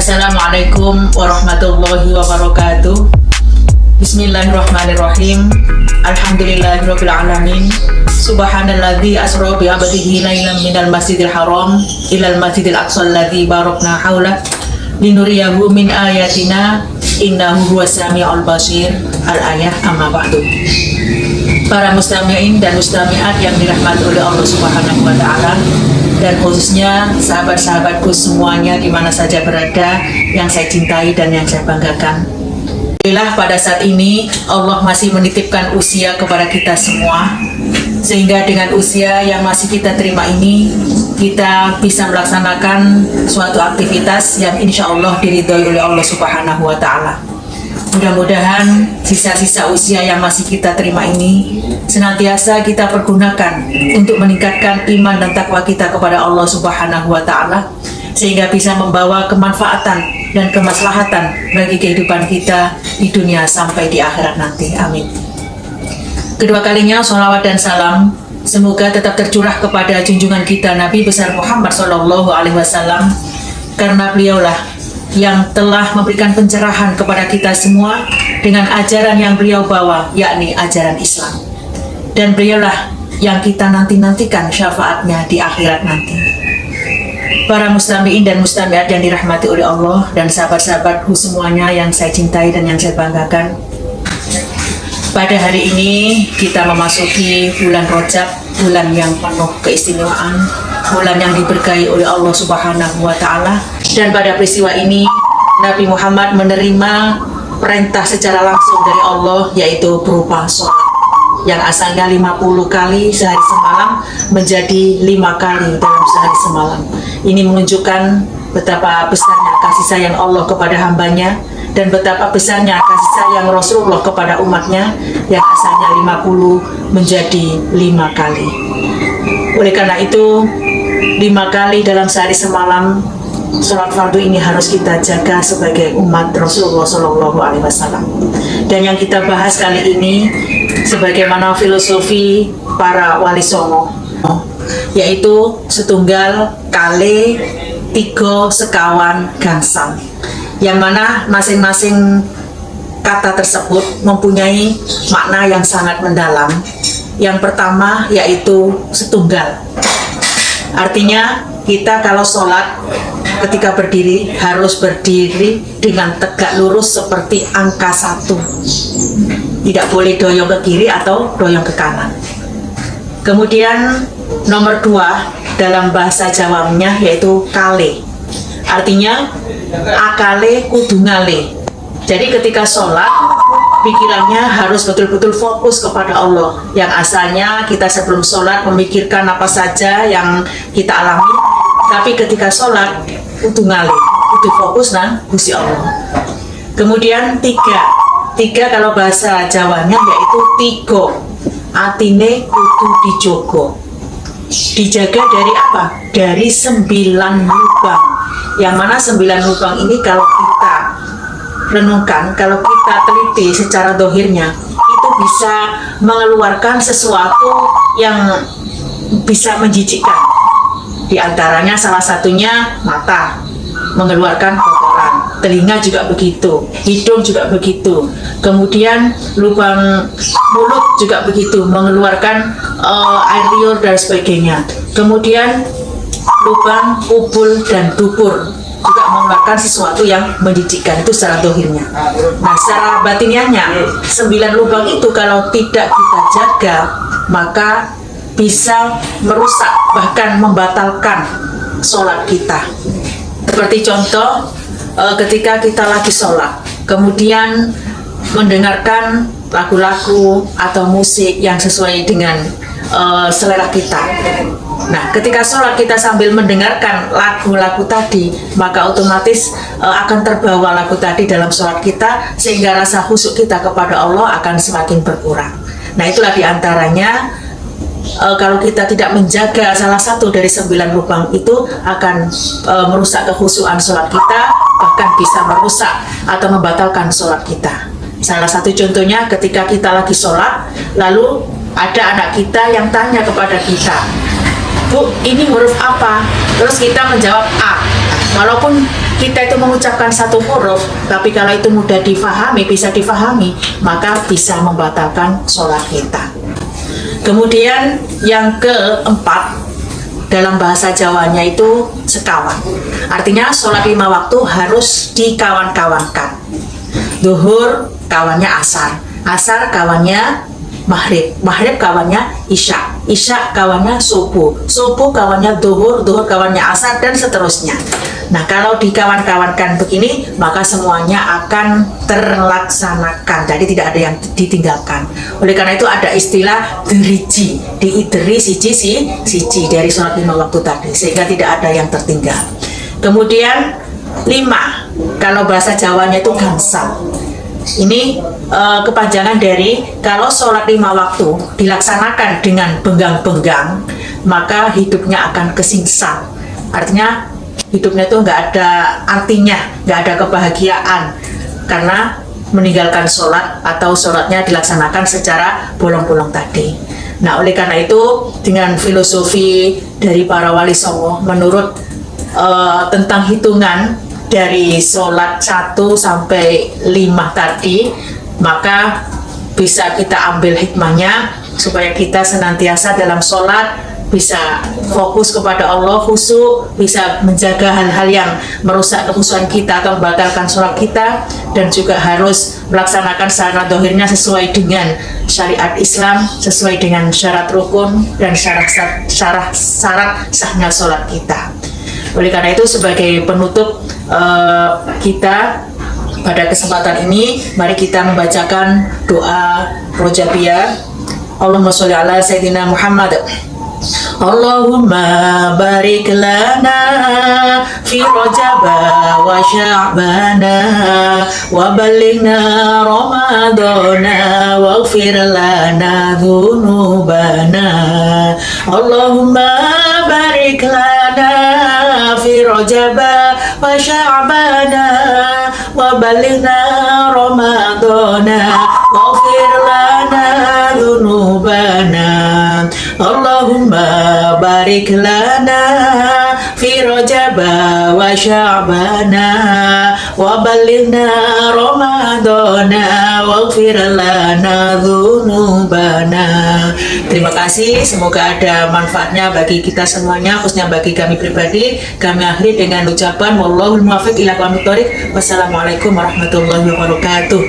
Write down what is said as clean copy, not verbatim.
Assalamualaikum warahmatullahi wabarakatuh. Bismillahirrahmanirrahim. Alhamdulillahirabbil alamin. Subhanalladzi asra bi 'abdihi lailan minal masjidil haram ilal masjidil aqsal ladzi barakna haulah linuriyahu min ayatina innahu huwas samiul basir. Al-ayah, amma ba'du. Para mustami'in dan mustami'at yang dirahmati oleh Allah Subhanahu wa taala, dan khususnya sahabat-sahabatku semuanya di mana saja berada yang saya cintai dan yang saya banggakan. Alhamdulillah pada saat ini Allah masih menitipkan usia kepada kita semua, sehingga dengan usia yang masih kita terima ini kita bisa melaksanakan suatu aktivitas yang insya Allah diridhoi oleh Allah Subhanahu wa taala. Mudah-mudahan sisa-sisa usia yang masih kita terima ini senantiasa kita pergunakan untuk meningkatkan iman dan takwa kita kepada Allah Subhanahu wa taala, sehingga bisa membawa kemanfaatan dan kemaslahatan bagi kehidupan kita di dunia sampai di akhirat nanti. Amin. Kedua kalinya sholawat dan salam semoga tetap tercurah kepada junjungan kita Nabi besar Muhammad SAW, karena beliaulah yang telah memberikan pencerahan kepada kita semua dengan ajaran yang beliau bawa, yakni ajaran Islam. Dan beliaulah yang kita nanti-nantikan syafaatnya di akhirat nanti. Para mustami'in dan mustami'at yang dirahmati oleh Allah dan sahabat-sahabatku semuanya yang saya cintai dan yang saya banggakan, pada hari ini kita memasuki bulan Rajab, bulan yang penuh keistimewaan, bulan yang diberkahi oleh Allah Subhanahu wa taala. Dan pada peristiwa ini Nabi Muhammad menerima perintah secara langsung dari Allah, yaitu berupa sholat yang asalnya 50 kali sehari semalam menjadi 5 kali dalam sehari semalam. Ini menunjukkan betapa besarnya kasih sayang Allah kepada hambanya dan betapa besarnya kasih sayang Rasulullah kepada umatnya yang asalnya 50 menjadi 5 kali. Oleh karena itu 5 kali dalam sehari semalam sholat fardu ini harus kita jaga sebagai umat Rasulullah SAW. Dan yang kita bahas kali ini sebagaimana filosofi para wali songo, yaitu setunggal kali tiga sekawan gangsal, yang mana masing-masing kata tersebut mempunyai makna yang sangat mendalam. Yang pertama yaitu setunggal, artinya kita kalau sholat ketika berdiri harus berdiri dengan tegak lurus seperti angka 1, tidak boleh doyong ke kiri atau doyong ke kanan. Kemudian nomor 2 dalam bahasa Jawanya yaitu kale, artinya akale kudu ngale. Jadi ketika sholat pikirannya harus betul-betul fokus kepada Allah, yang asalnya kita sebelum sholat memikirkan apa saja yang kita alami, tapi ketika sholat kudu ngale, kudu fokus nang Gusti Allah. Kemudian 3 kalau bahasa Jawanya yaitu tigo, atine kudu dijogo. Dijaga dari apa? Dari 9 lubang, yang mana 9 lubang ini kalau kita renungkan, kalau kita teliti secara dohirnya, itu bisa mengeluarkan sesuatu yang bisa menjijikkan. Di antaranya salah satunya mata mengeluarkan kotoran, telinga juga begitu, hidung juga begitu, kemudian lubang mulut juga begitu, mengeluarkan air liur dan sebagainya. Kemudian lubang kubul dan dubur juga mengeluarkan sesuatu yang menjijikkan, itu secara dohirnya. Nah, secara batiniahnya 9 lubang itu kalau tidak kita jaga maka bisa merusak, bahkan membatalkan sholat kita. Seperti contoh ketika kita lagi sholat kemudian mendengarkan lagu-lagu atau musik yang sesuai dengan selera kita. Nah, ketika sholat kita sambil mendengarkan lagu-lagu tadi, maka otomatis akan terbawa lagu tadi dalam sholat kita, sehingga rasa khusyuk kita kepada Allah akan semakin berkurang. Nah, itulah diantaranya kalau kita tidak menjaga salah satu dari 9 lubang itu akan merusak kekhusyuan sholat kita, bahkan bisa merusak atau membatalkan sholat kita. Salah satu contohnya ketika kita lagi sholat, lalu ada anak kita yang tanya kepada kita, "Bu, ini huruf apa?" Terus kita menjawab A. Walaupun kita itu mengucapkan satu huruf, tapi kalau itu mudah difahami, bisa difahami, maka bisa membatalkan sholat kita. Kemudian yang keempat, dalam bahasa Jawanya itu sekawan. Artinya sholat 5 waktu harus dikawan-kawankan. Zuhur kawannya asar, asar kawannya maghrib, maghrib kawannya isya, isya kawannya subuh, subuh kawannya zuhur, zuhur kawannya asar, dan seterusnya. Nah, kalau dikawan-kawankan begini, maka semuanya akan terlaksanakan, jadi tidak ada yang ditinggalkan. Oleh karena itu ada istilah deriji, diideri siji dari sholat 5 waktu tadi, sehingga tidak ada yang tertinggal. Kemudian 5, kalau bahasa Jawanya itu gansal. Ini kepanjangan dari kalau sholat 5 waktu dilaksanakan dengan benggang-benggang, maka hidupnya akan kesingsang. Artinya hidupnya itu nggak ada artinya, nggak ada kebahagiaan karena meninggalkan sholat atau sholatnya dilaksanakan secara bolong-bolong tadi. Nah, oleh karena itu dengan filosofi dari para wali songo menurut tentang hitungan dari sholat 1 sampai 5 tadi, maka bisa kita ambil hikmahnya supaya kita senantiasa dalam sholat bisa fokus kepada Allah, khusyuk, bisa menjaga hal-hal yang merusak kekhusyuan kita atau membatalkan sholat kita, dan juga harus melaksanakan secara dohirnya sesuai dengan syariat Islam, sesuai dengan syarat rukun dan syarat sahnya sholat kita. Oleh karena itu, sebagai penutup kita pada kesempatan ini, mari kita membacakan doa Rojabiyah. Allahumma sholli ala Sayyidina Muhammad. Allahumma barik lana fi Rajaba wa Sya'bana wa balighna Ramadana waghfir lana dhunubana. Allahumma barik lana fi Rajaba wa Sya'bana wa balighna Ramadana waghfir lana dhunubana. Allahumma barik lana fi Rajaba wa Sya'bana wa balighna Ramadana waghfir lana dhunubana. Terima kasih, semoga ada manfaatnya bagi kita semuanya, khususnya bagi kami pribadi. Kami akhiri dengan ucapan wallahul muwaffiq ila aqwamit thoriq. Wassalamualaikum warahmatullahi wabarakatuh.